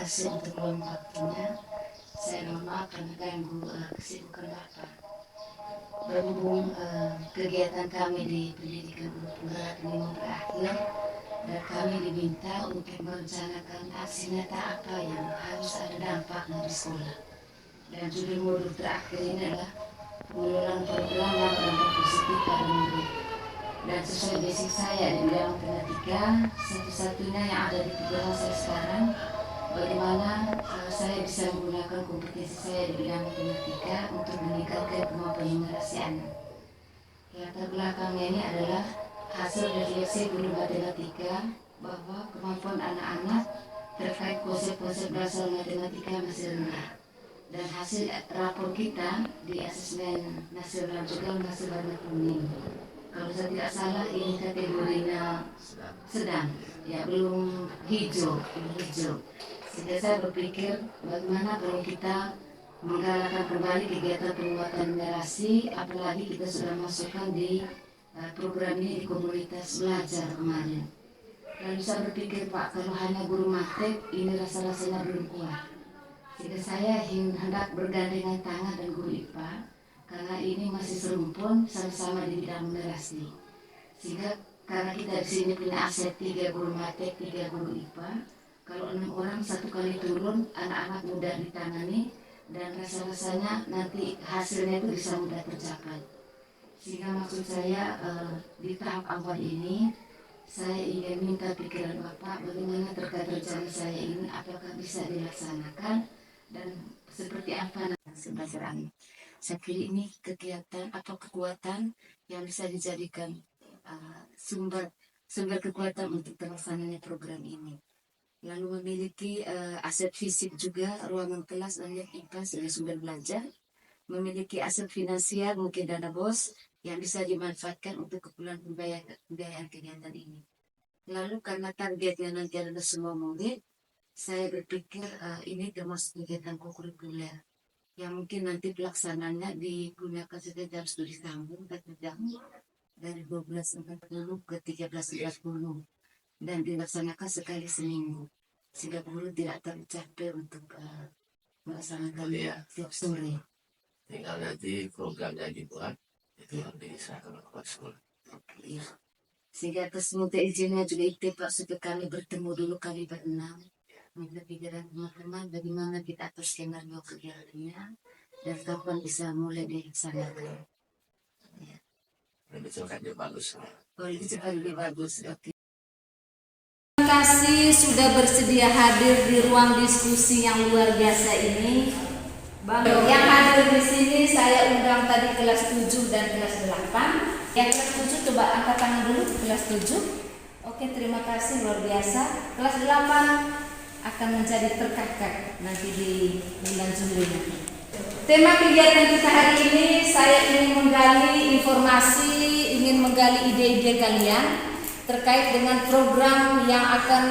kasih untuk luang waktunya. Saya mohon maaf karena ganggu kesibukan Bapak. Berhubung kegiatan kami di pendidikan penggerak ini mau berakhir, dan kami diminta untuk merencanakan aksi nyata apa yang harus ada dampaknya di sekolah. Dan judul modul terakhir ini adalah pengelolaan program yang berdampak positif pada murid. Dan sesuai basic saya di bidang matematika, satu-satunya yang ada di pikiran saya sekarang, bagaimana saya bisa menggunakan kompetensi saya di bidang matematika untuk meningkatkan kemampuan numerasi anak. Latar belakangnya ini adalah hasil refleksi guru matematika bahwa kemampuan anak-anak terkait konsep-konsep dasar matematika masih rendah. Dan hasil rapor kita di asesmen nasional juga masih warna kuning. Kalau saya tidak salah ini kategorinya sedang, ya belum hijau. Sehingga saya berpikir bagaimana kalau kita menggalakkan kembali kegiatan penguatan numerasi, apalagi kita sudah masukkan di program ini di komunitas belajar kemarin. Lalu saya berpikir Pak, kalau hanya guru matek ini rasa-rasanya belum kuat. Sehingga saya hendak bergandengan tangan dan guru IPA, karena ini masih serumpun sama-sama di bidang numerasi. Sehingga karena kita di sini punya aset 3 guru matek, 3 guru IPA, kalau 6 orang satu kali turun, anak-anak mudah ditangani dan rasa-rasanya nanti hasilnya itu bisa mudah tercapai. Sehingga maksud saya di tahap awal ini saya ingin minta pikiran Bapak bagaimana terkait rencana saya ini, apakah bisa dilaksanakan dan seperti apa pembelajaran. Saya kira ini kegiatan atau kekuatan yang bisa dijadikan sumber kekuatan untuk terlaksananya program ini. Lalu memiliki aset fisik juga, ruangan kelas dan IPA sebagai sumber belajar, memiliki aset finansial mungkin dana BOS yang bisa dimanfaatkan untuk keperluan pembiayaan kegiatan ini. Lalu karena targetnya nanti adalah semua murid, saya berpikir ini termasuk kegiatan kurikuler yang mungkin nanti pelaksananya digunakan setiap jam studi sambung 4 jam dari 12.40 ke 13.40 dan dilaksanakan sekali seminggu sehingga guru tidak tercapai untuk melaksanakan tiap sore. Tinggal nanti programnya dibuat itu yang diserahkan oleh kepala sekolah. Iya. Sehingga atas minta izinnya juga itu Pak supaya kami bertemu dulu kami berenam. Minta pikiran teman-teman bagaimana kita atur skenario kegiatannya dan kapan bisa mulai dilaksanakan. Ya. Lebih cepat lebih bagus. Oh, lebih cepat lebih bagus. Oke. Terima kasih sudah bersedia hadir di ruang diskusi yang luar biasa ini. Bang, yang hadir di sini saya undang tadi kelas 7 dan kelas 8. Yang kelas 7 coba angkat tangan dulu, kelas 7. Oke, terima kasih luar biasa. Kelas 8 akan menjadi terkakak nanti di bulan Juli nanti. Tema kegiatan kita hari ini saya ingin menggali informasi, ingin menggali ide-ide kalian terkait dengan program yang akan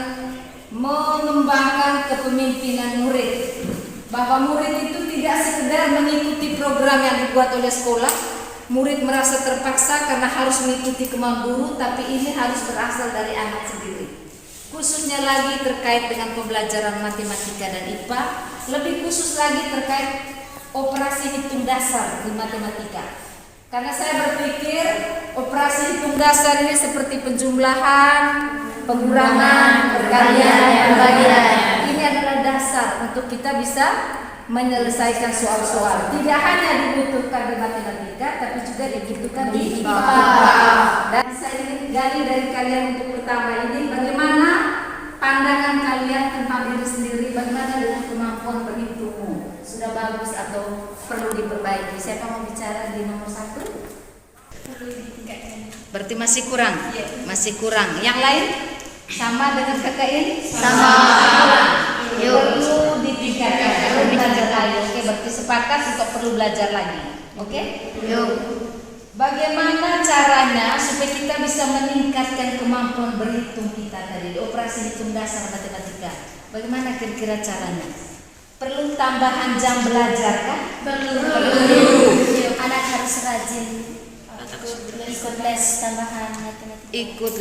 mengembangkan kepemimpinan murid. Bahwa murid itu tidak sekedar mengikuti program yang dibuat oleh sekolah, murid merasa terpaksa karena harus mengikuti kemauan guru, tapi ini harus berasal dari anak sendiri. Khususnya lagi terkait dengan pembelajaran matematika dan IPA, lebih khusus lagi terkait operasi hitung dasar di matematika. Karena saya berpikir operasi hitung dasar ini seperti penjumlahan, pengurangan, perkalian, pembagian. Ini adalah dasar untuk kita bisa menyelesaikan soal-soal. Tidak hanya dibutuhkan di matematika, tapi juga dibutuhkan di IPA. Dan saya ingin gali dari kalian untuk pertama ini, bagaimana pandangan kalian tentang diri sendiri, bagaimana dengan kemampuan berhitungmu? Sudah bagus atau perlu diperbaiki? Siapa mau bicara di nomor 1? Berarti masih kurang? Masih kurang. Yang lain? Sama dengan kakak ini? Sama. Perlu ditingkatkan, perlu belajar lagi. Oke, berarti sepakat untuk perlu belajar lagi. Oke? Yuk. Bagaimana caranya supaya kita bisa meningkatkan kemampuan berhitung kita tadi di operasi hitung dasar matematika? Bagaimana kira-kira caranya? Perlu tambahan jam belajar kah? Perlu. Anak harus rajin ikut les tambahan matematika. Ikut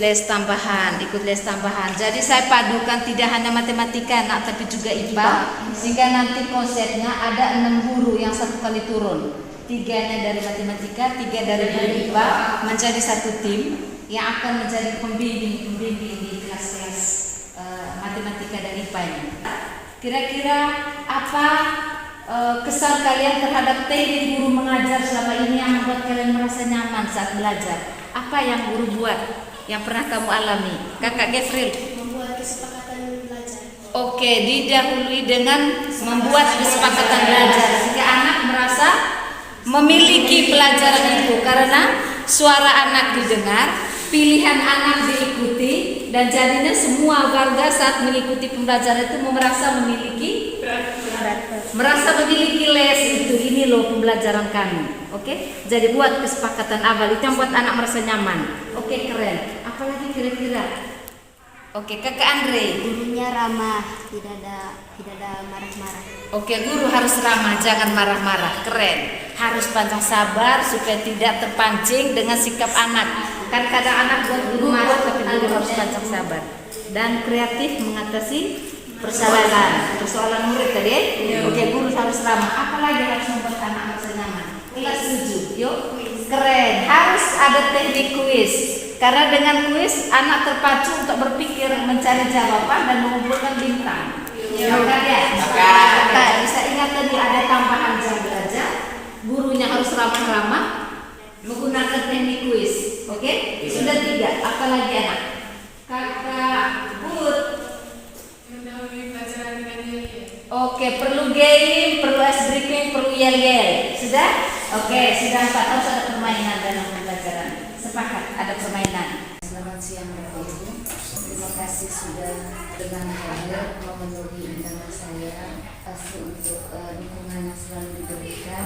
les tambahan. Jadi saya padukan tidak hanya matematika nak, tapi juga IPA. Sehingga nanti konsepnya ada 6 guru yang 1 kali turun. 3-nya dari matematika, 3 dari IPA, menjadi satu tim yang akan menjadi pembimbing di kelas-kelas matematika dan IPA ini. Kira-kira apa kesan kalian terhadap teknik guru mengajar selama ini yang membuat kalian merasa nyaman saat belajar? Apa yang guru buat yang pernah kamu alami? Kakak Gefril? Membuat kesepakatan belajar. Oke, didahului dengan membuat kesepakatan belajar sehingga anak merasa memiliki pelajaran itu karena suara anak didengar, pilihan anak diikuti, dan jadinya semua warga saat mengikuti pembelajaran itu merasa memiliki les itu. Ini loh pembelajaran kami. Oke, jadi buat kesepakatan awal itu yang buat anak merasa nyaman. Oke, keren. Apalagi kira-kira? Oke, Kakak Andre. Gurunya ramah, tidak ada marah-marah. Oke, guru harus ramah, jangan marah-marah. Keren. Harus panjang sabar supaya tidak terpancing dengan sikap anak. Kan kadang anak buat guru marah, tapi guru harus panjang sabar. Dan kreatif mengatasi persoalan murid tadi. Oke, guru harus ramah. Apalagi harus membuat anak merasa nyaman. Kelas 7, yuk. Keren. Harus ada teknik kuis. Karena dengan kuis anak terpacu untuk berpikir, mencari jawaban dan mengumpulkan bintang. Ya kan ya? Nah, bisa ingat tadi ada tambahan jam belajar. Gurunya harus ramah-ramah menggunakan teknik kuis. Oke? Sudah 3. Apalagi anak? Kakak Bud. Oke, perlu game, perlu ice breaking, perlu yel-yel. Sudah? Oke, sudah 4. Harus ada permainan dalam pembelajaran. Sepakat, ada permainan. Selamat siang Bapak Ibu. Terima kasih sudah dengan hadir memenuhi undangan saya. Pasti untuk dukungan yang selalu diberikan.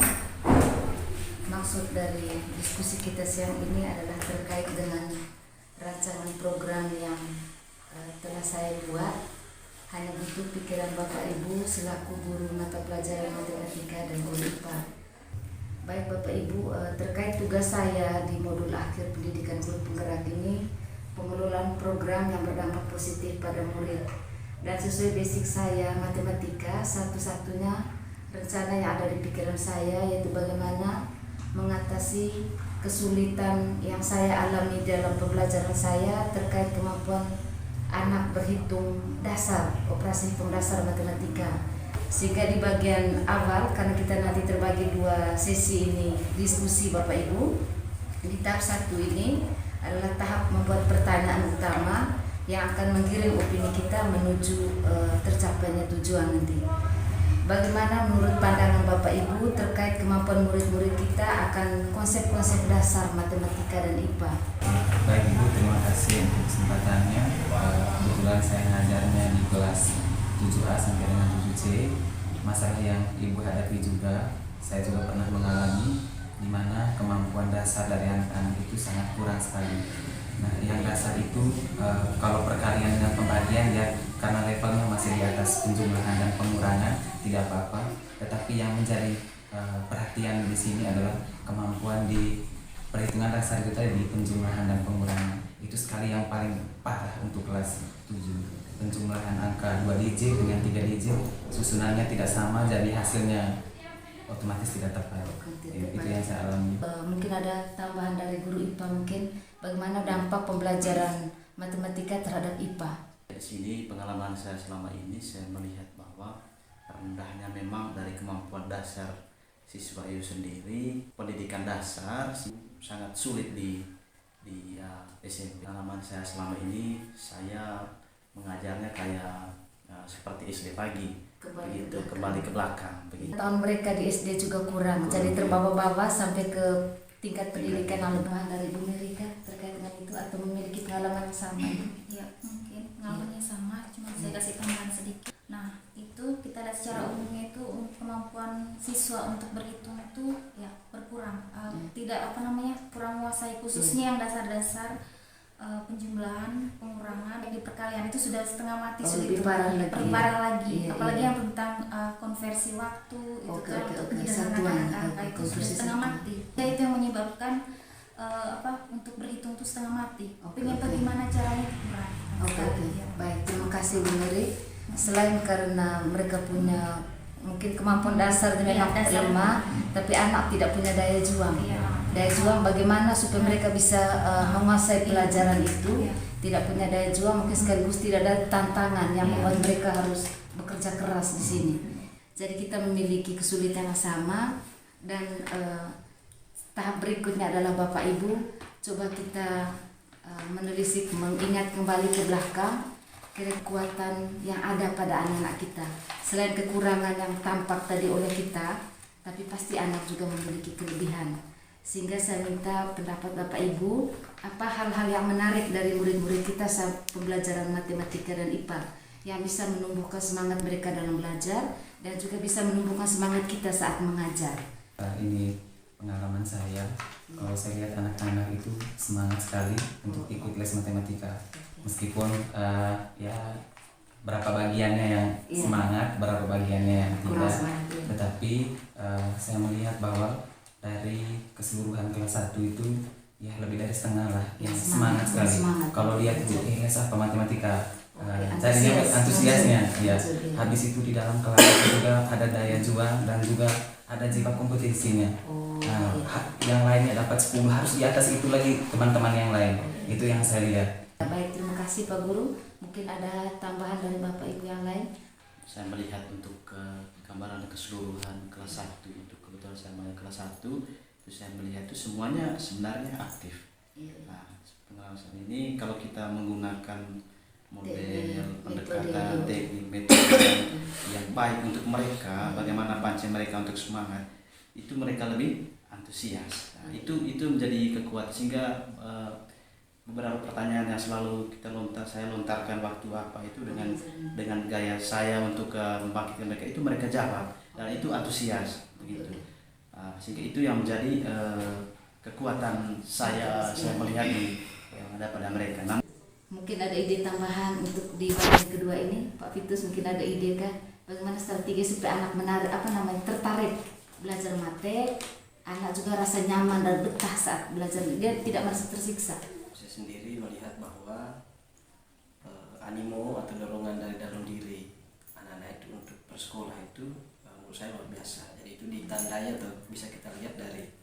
Maksud dari diskusi kita siang ini adalah terkait dengan rancangan program yang telah saya buat. Hanya butuh pikiran Bapak Ibu selaku guru mata pelajaran matematika dan guru IPA. Baik Bapak Ibu, terkait tugas saya di modul akhir pendidikan guru penggerak ini, pengelolaan program yang berdampak positif pada murid. Dan sesuai basic saya matematika, satu-satunya rencana yang ada di pikiran saya yaitu bagaimana mengatasi kesulitan yang saya alami dalam pembelajaran saya terkait kemampuan anak berhitung dasar, operasi hitung dasar matematika. Sehingga di bagian awal, karena kita nanti terbagi 2 sesi ini diskusi Bapak Ibu, di tahap 1 ini adalah tahap membuat pertanyaan utama yang akan menggiring opini kita menuju tercapainya tujuan nanti. Bagaimana menurut pandangan Bapak Ibu terkait kemampuan murid-murid kita akan konsep-konsep dasar matematika dan IPA? Baik Ibu, terima kasih untuk kesempatannya. Kebetulan saya ngajarnya di kelas 7A sampai dengan 7C. Masalah yang Ibu hadapi juga, saya juga pernah mengalami, di mana kemampuan dasar dari anak-anak itu sangat kurang sekali. Nah, yang dasar itu kalau perkalian dan pembagian ya karena levelnya masih di atas penjumlahan dan pengurangan tidak apa-apa. Tetapi yang menjadi perhatian di sini adalah kemampuan di perhitungan dasar itu tadi, di penjumlahan dan pengurangan. Itu sekali yang paling parah untuk kelas 7. Penjumlahan angka 2 digit dengan 3 digit susunannya tidak sama, jadi hasilnya otomatis tidak tepat. Itu yang saya alami. Mungkin ada tambahan dari guru IPA, mungkin bagaimana dampak pembelajaran matematika terhadap IPA? Di sini pengalaman saya selama ini, saya melihat bahwa rendahnya memang dari kemampuan dasar siswa itu sendiri. Pendidikan dasar sangat sulit di SMP. Pengalaman saya selama ini, saya mengajarnya kayak seperti SD pagi, begitu kembali ke belakang. Begitu. Tahun mereka di SD juga kurang, jadi terbawa-bawa sampai ke tingkat pendidikan yang lebih dari Bu Merika terkait dengan itu atau memiliki pengalaman yang sama? Ya, mungkin pengalamannya sama, cuma saya kasih tambahan sedikit. Nah, itu kita lihat secara umumnya itu kemampuan siswa untuk berhitung itu ya berkurang. Tidak kurang menguasai khususnya yang dasar-dasar penjumlahan, pengurangan, di perkalian itu sudah setengah mati, lebih parah lagi. Iya, Apalagi iya. yang tentang konversi waktu itu Oke, kan oke. dengan Satuan, angka-angka itu sudah konversi setengah satuan. mati. Ya, itu yang menyebabkan untuk berhitung tuh setengah mati. Oke, Pengen oke. bagaimana caranya itu kurang. Oke, oke. Baik, terima kasih Bu Nuri. Selain karena mereka punya mungkin kemampuan dasar memang Iya, dasar. lemah, tapi anak tidak punya daya juang. Iya. Daya juang bagaimana supaya mereka bisa menguasai pelajaran itu, Iya. tidak punya daya juang mungkin sekaligus tidak ada tantangan yang Iya. membuat mereka harus bekerja keras di sini. Jadi kita memiliki kesulitan yang sama dan tahap berikutnya adalah Bapak Ibu, coba kita menelisik, mengingat kembali ke belakang kekuatan yang ada pada anak-anak kita. Selain kekurangan yang tampak tadi oleh kita, tapi pasti anak juga memiliki kelebihan. Sehingga saya minta pendapat Bapak Ibu, apa hal-hal yang menarik dari murid-murid kita saat pembelajaran matematika dan IPA yang bisa menumbuhkan semangat mereka dalam belajar dan juga bisa menumbuhkan semangat kita saat mengajar. Ini pengalaman saya, kalau saya lihat anak-anak itu semangat sekali untuk ikut les matematika, meskipun ya berapa bagiannya yang Iya. semangat, berapa bagiannya yang Kurang tidak, semangat, iya. tetapi saya melihat bahwa dari keseluruhan kelas 1 itu ya lebih dari setengah lah yang semangat sekali. semangat. Kalau lihat itu les apa matematika, Oke, tadinya antusias. antusiasnya ya. Betul, iya. Habis itu di dalam kelas itu juga ada daya juang dan juga ada jiwa kompetisinya. Oh, Nah, iya. yang lainnya dapat 10, harus di atas itu lagi teman-teman yang lain. Itu yang saya lihat. Baik, terima kasih Pak Guru. Mungkin ada tambahan dari Bapak Ibu yang lain? Saya melihat untuk gambaran keseluruhan kelas 1, untuk kebetulan saya masih kelas 1, itu saya melihat itu semuanya sebenarnya aktif. Nah, pengalaman saya ini kalau kita menggunakan model pendekatan teknik metode yang baik untuk mereka, bagaimana pancing mereka untuk semangat, itu mereka lebih antusias. Nah, itu menjadi kekuatan, sehingga beberapa pertanyaan yang selalu saya lontarkan waktu apa itu dengan gaya saya untuk membangkitkan mereka, itu mereka jawab dan itu antusias begitu. Sehingga itu yang menjadi kekuatan saya melihat yang ada pada mereka. Mungkin ada ide tambahan untuk di bagian kedua ini, Pak Vitus, mungkin ada ide kah? Bagaimana strategi supaya anak tertarik belajar matek, anak juga rasa nyaman dan betah saat belajar, dia tidak merasa tersiksa. Saya sendiri melihat bahwa animo atau dorongan dari dalam diri anak-anak itu untuk bersekolah itu menurut saya luar biasa. Jadi itu ditandai atau bisa kita lihat dari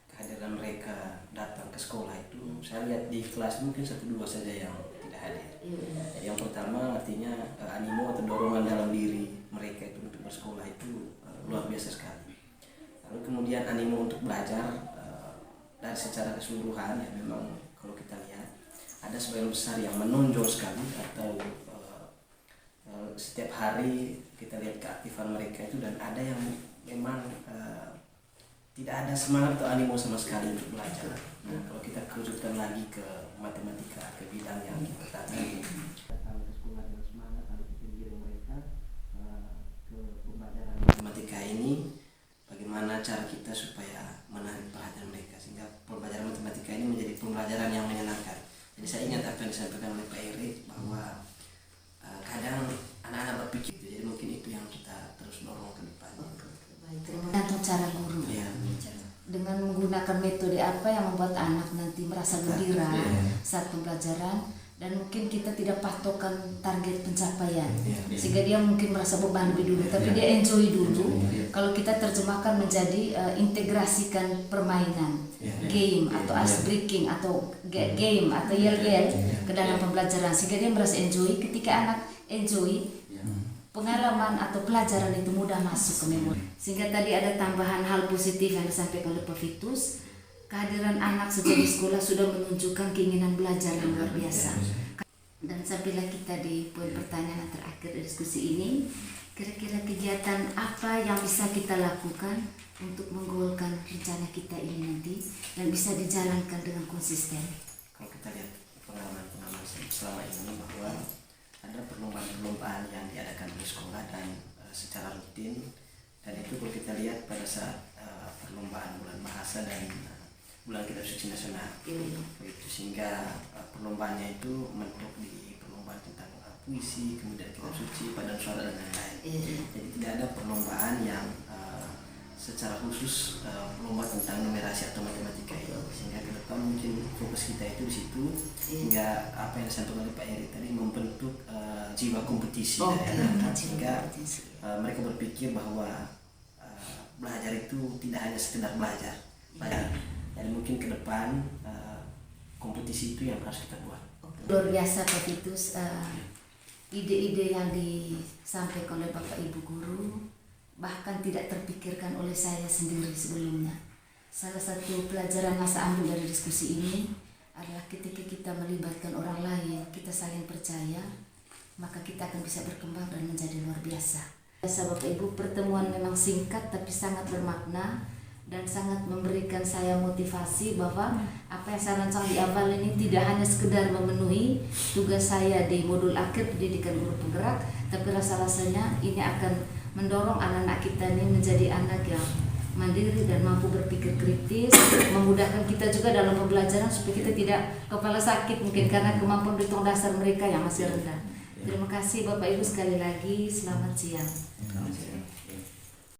kehadiran mereka datang ke sekolah itu. Saya lihat di kelas mungkin 1-2 saja yang tidak hadir. Jadi yang pertama artinya animo atau dorongan dalam diri mereka itu untuk bersekolah itu luar biasa sekali. Lalu kemudian animo untuk belajar dari secara keseluruhan, ya memang kalau kita lihat ada sebagian besar yang menonjol sekali, atau setiap hari kita lihat keaktifan mereka itu, dan ada yang memang tidak ada semangat atau animo sama sekali untuk belajar. Nah, kalau kita kerucutkan lagi ke matematika, ke bidang yang kita tadi, datang ke sekolah dengan semangat, lalu kita giring mereka ke pembelajaran matematika ini, bagaimana cara kita supaya menarik perhatian mereka sehingga pembelajaran matematika ini menjadi pembelajaran yang menyenangkan. Jadi saya ingat apa yang disampaikan oleh Pak Erik bahwa kadang anak-anak berpikir, jadi mungkin itu yang kita terus dorong ke depan. Tergantung cara guru. Ya. Dengan menggunakan metode apa yang membuat anak nanti merasa gembira saat pembelajaran, dan mungkin kita tidak patokan target pencapaian, sehingga dia mungkin merasa beban lebih dulu, tapi dia enjoy dulu. Kalau kita terjemahkan menjadi integrasikan permainan, game atau ice breaking atau game atau yel-yel ke dalam pembelajaran, sehingga dia merasa enjoy. Ketika anak enjoy, pengalaman atau pelajaran itu mudah masuk ke memori. Sehingga tadi ada tambahan hal positif yang disampaikan oleh Pak Vitus, kehadiran anak sejak di sekolah sudah menunjukkan keinginan belajar yang luar biasa. Dan sampailah kita di poin pertanyaan terakhir dari diskusi ini, kira-kira kegiatan apa yang bisa kita lakukan untuk menggolkan rencana kita ini nanti dan bisa dijalankan dengan konsisten. Kalau kita lihat pengalaman selama ini bahwa ada perlombaan-perlombaan yang diadakan di sekolah dan secara rutin, dan itu kalau kita lihat pada saat perlombaan bulan bahasa dan bulan kitab suci nasional, begitu, sehingga perlombaannya itu mentok di perlombaan tentang puisi, kemudian kitab suci, paduan suara dan lain-lain. Jadi tidak ada perlombaan yang secara khusus lomba tentang numerasi atau matematika itu, sehingga ke depan mungkin fokus kita itu di situ, hingga apa yang disampaikan oleh Pak Eri tadi membentuk jiwa kompetisi dari anak-anak, sehingga mereka berpikir bahwa belajar itu tidak hanya sekedar belajar. Jadi mungkin ke depan kompetisi itu yang harus kita buat. Luar biasa Pak Titus, ide-ide yang disampaikan oleh Bapak Ibu guru bahkan tidak terpikirkan oleh saya sendiri sebelumnya. Salah satu pelajaran yang saya ambil dari diskusi ini adalah ketika kita melibatkan orang lain, kita saling percaya, maka kita akan bisa berkembang dan menjadi luar biasa. Bapak Ibu, pertemuan memang singkat tapi sangat bermakna dan sangat memberikan saya motivasi bahwa apa yang saya rancang di awal ini tidak hanya sekedar memenuhi tugas saya di modul akhir pendidikan guru penggerak, tapi rasa-rasanya ini akan mendorong anak-anak kita ini menjadi anak yang mandiri dan mampu berpikir kritis, memudahkan kita juga dalam pembelajaran supaya kita tidak kepala sakit mungkin karena kemampuan berhitung dasar mereka yang masih rendah. Terima kasih Bapak Ibu sekali lagi, selamat siang.